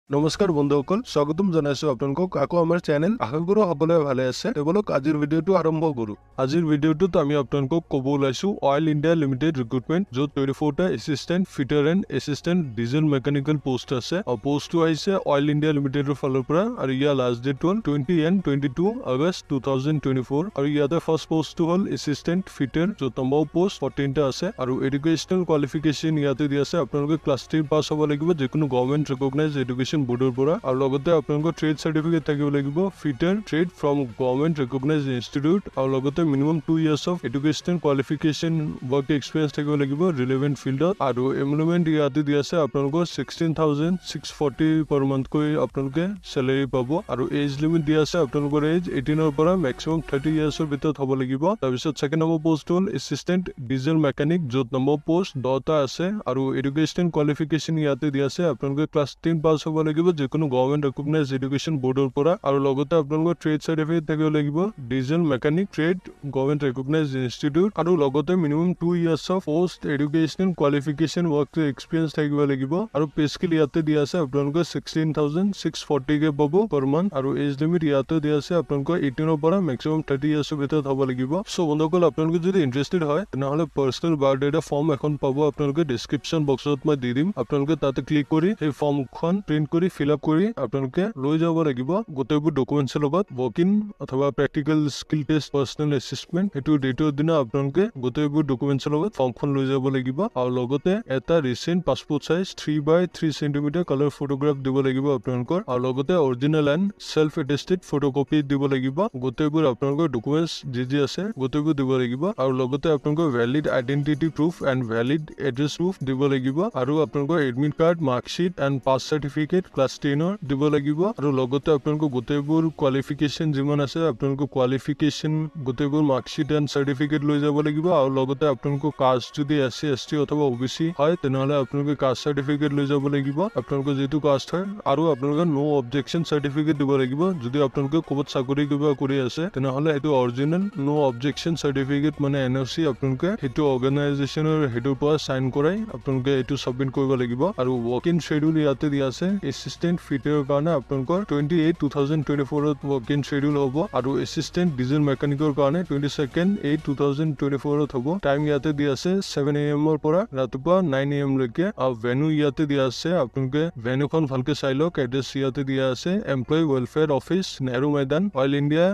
নমস্কাৰ বন্ধুসকল, স্বাগতম জনাইছো আপোনালোকক আকৌ আমাৰ চেনেল। আশা কৰো সকলোৱে ভালে আছে। তেওঁলোক আজিৰ ভিডিঅ'টো আৰম্ভ কৰো। আজিৰ ভিডিঅ'টোত আমি আপোনালোকক ক'ব ওলাইছো অইল ইণ্ডিয়া লিমিটেড ৰিক্ৰুটমেণ্ট, য'ত 24টা assistant fitter and assistant diesel mechanical post আছে। আৰু পোষ্টটো আহিছে অইল ইণ্ডিয়া লিমিটেডৰ ফালৰ পৰা, আৰু ইয়াৰ লাষ্ট ডেট হ'ল 20 and 22 আগষ্ট 2024। আৰু ইয়াতে ফাৰ্ষ্ট পোষ্টটো হ'ল এছিষ্টেণ্ট ফিটাৰ, য'ত নম্বৰ পোষ্ট 14টা আছে। আৰু এডুকেশ্যনেল কোৱালিফিকেশ্যন ইয়াতে দিয়া আছে। আপোনালোকে ক্লাছ 3 পাছ হ'ব লাগিব যিকোনো গভৰ্ণমেণ্ট ৰিকগনাইজ এডুকেশ্যন বোৰ্ডৰ পৰা। আৰু লগতে আপোনালোকৰ ট্ৰেড চাৰ্টিফিকেট থাকিব লাগিব, fitter trade from government recognise institute. আৰু লগতে minimum 2 years of educational qualification work experience থাকিব লাগিব ৰিলেভেণ্ট ফিল্ডত। আৰু এমপ্লয়মেণ্ট ইয়াতে দিয়া আছে আপোনালোকৰ 16,640 per month কৈ আপোনালোকে চেলাৰী পাব। আৰু এজ লিমিট দিয়া আছে আপোনালোকৰ এজ 18 পৰা মেক্সিমাম 30 years ভিতৰত হ'ব লাগিব। তাৰপিছত ছেকেণ্ড নম্বৰ পোষ্ট হ'ল এছিষ্টেণ্ট ডিজেল মেকানিক, য'ত নম্বৰ পোষ্ট 10টা আছে। আৰু এডুকেশ্যনেল কোৱালিফিকেশ্যন ইয়াতে দিয়া আছে আপোনালোকে ক্লাছ 10 পাছ হ'ব লাগিব যিকোনো গভৰ্ণমেণ্ট ৰিকগনাইজ এডুকেশ্যন বোৰ্ডৰ পৰা। আৰু লগতে আপোনালোকৰ ট্ৰেড চাৰ্টিফিকেট থাকিব লাগিব, diesel mechanic trade government recognise institute. আৰু লগতে minimum 2 years of post educational qualification work experience থাকিব লাগিব। আৰু পে স্কেল ইয়াতে দিয়া আছে আপোনালোকৰ 16,640 পাব per month। আৰু এজ লিমিট ইয়াতে দিয়া আছে আপোনালোকৰ 18 পৰা মেক্সিমাম 30 years ভিতৰত হ'ব লাগিব। চ' বন্ধুসকল, আপোনালোকে যদি ইণ্টাৰেষ্টেড হয় তেনেহ'লে পাৰ্চনেল বায়'ডাটা ফৰ্ম এখন পাব আপোনালোকে ডিছক্ৰিপশ্যন বক্সত মই দি দিম। আপোনালোকে তাতে ক্লিক কৰি সেই ফৰ্মখন প্ৰিণ্ট কৰি ফিল আপ কৰি আপোনালোকে লৈ যাব লাগিব গোটেইবোৰ ডকুমেণ্টছৰ লগত। ৱৰ্ক ইন অথবা practical skill test, personal assessment, সেইটো ডেটৰ দিনা আপোনালোকে গোটেইবোৰ ডকুমেণ্টছৰ লগত ফৰ্মখন লৈ যাব লাগিব। আৰু লগতে এটা recent passport size 3x3 cm colour photograph দিব লাগিব আপোনালোকৰ। আৰু লগতে original and self attested photocopy দিব লাগিব। গোটেইবোৰ আপোনালোকৰ ডকুমেণ্টছ যি আছে গোটেইবোৰ দিব লাগিব। আৰু লগতে আপোনালোকৰ valid identity proof and valid address proof দিব লাগিব। আৰু আপোনালোকৰ admit card, marksheet and pass certificate class 10ৰ দিব লাগিব। আৰু লগতে আপোনালোকৰ গোটেইবোৰ কোৱালিফিকেশ্যন যিমান আছে আপোনালোকৰ কোৱালিফিকেশ্যন গোটেইবোৰ মাৰ্কশ্বিট এণ্ড চাৰ্টিফিকেট লৈ যাব লাগিব। আৰু লগতে আপোনালোকৰ কাষ্ট যদি SC ST অথবা OBC হয় তেনেহ'লে আপোনালোকে কাষ্ট চাৰ্টিফিকেট লৈ যাব লাগিব, আপোনালোকৰ যিটো কাষ্ট হয়। আৰু আপোনালোকে ন' অবজেকশ্যন চাৰ্টিফিকেট দিব লাগিব। যদি আপোনালোকে ক'ৰবাত চাকৰি কিবা কৰি আছে তেনেহ'লে এইটো অৰিজিনেল ন' অবজেকশ্যন চাৰ্টিফিকেট মানে NOC আপোনালোকে সেইটো অৰ্গেনাইজেশ্যনৰ সেইটোৰ পৰা চাইন কৰাই আপোনালোকে এইটো ছাবমিট কৰিব লাগিব। আৰু ৱৰ্ক ইন শ্বেডিউল ইয়াতে দিয়া আছে। এছিষ্টেণ্ট ফিটাৰৰ কাৰণে আপোনালোকৰ 28/2024ত ৱৰ্ক ইন শ্বেডিউল হ'ব। আৰু এছিষ্টেণ্ট ডিজেল মেকানিকৰ কাৰণে 22/8/2024ত হ'ব। টাইম ইয়াতে দিয়া আছে 7 AM পৰা ৰাতিপুৱা 9 AM লৈকে। আৰু ভেনু ইয়াতে দিয়া আছে, আপোনালোকে ভেনুখন ভালকে চাই লওক। এড্ৰেছ ইয়াতে দিয়া আছে, এমপ্লয়ী ৱেলফেয়াৰ অফিচ, নেহৰু ময়দান, অইল ইণ্ডিয়া,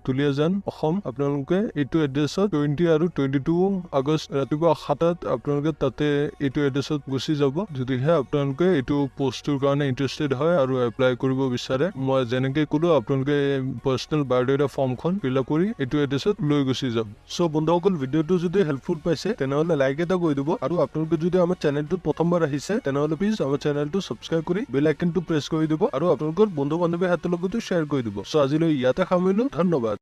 দুলিয়াজান, অসম। আপোনালোকে এইটো এড্ৰেছত 20 আৰু 22 আগষ্ট ৰাতিপুৱা 7টাত আপোনালোকে তাতে এইটো এড্ৰেছত গুচি যাব, যদিহে আপোনালোকে এইটো পোষ্টটোৰ কাৰণে ইণ্টাৰেষ্টেড হয় আৰু এপ্লাই কৰিব বিচাৰে। মই যেনেকে ক'লো আপোনালোকে পাৰ্চনেল বায়'ডাটা ফৰ্মখন ফিল আপ কৰি এইটো এড্ৰেছত লৈ গুচি যাব। চ' বন্ধুসকল, ভিডিঅ'টো যদি হেল্পফুল পাইছে তেনেহ'লে লাইক এটা কৰি দিব। আৰু আপোনালোকে যদি আমাৰ চেনেলটোত প্ৰথমবাৰ আহিছে তেনেহ'লে প্লিজ আমাৰ চেনেলটো ছাবস্ক্ৰাইব কৰি বেল আইকনটো প্ৰেছ কৰি দিব। আৰু আপোনালোকৰ বন্ধু বান্ধৱীৰ হাতৰ লগতো শ্বেয়াৰ কৰি দিব। চ' আজিলৈ ইয়াতে সামৰিলো, ধন্যবাদ।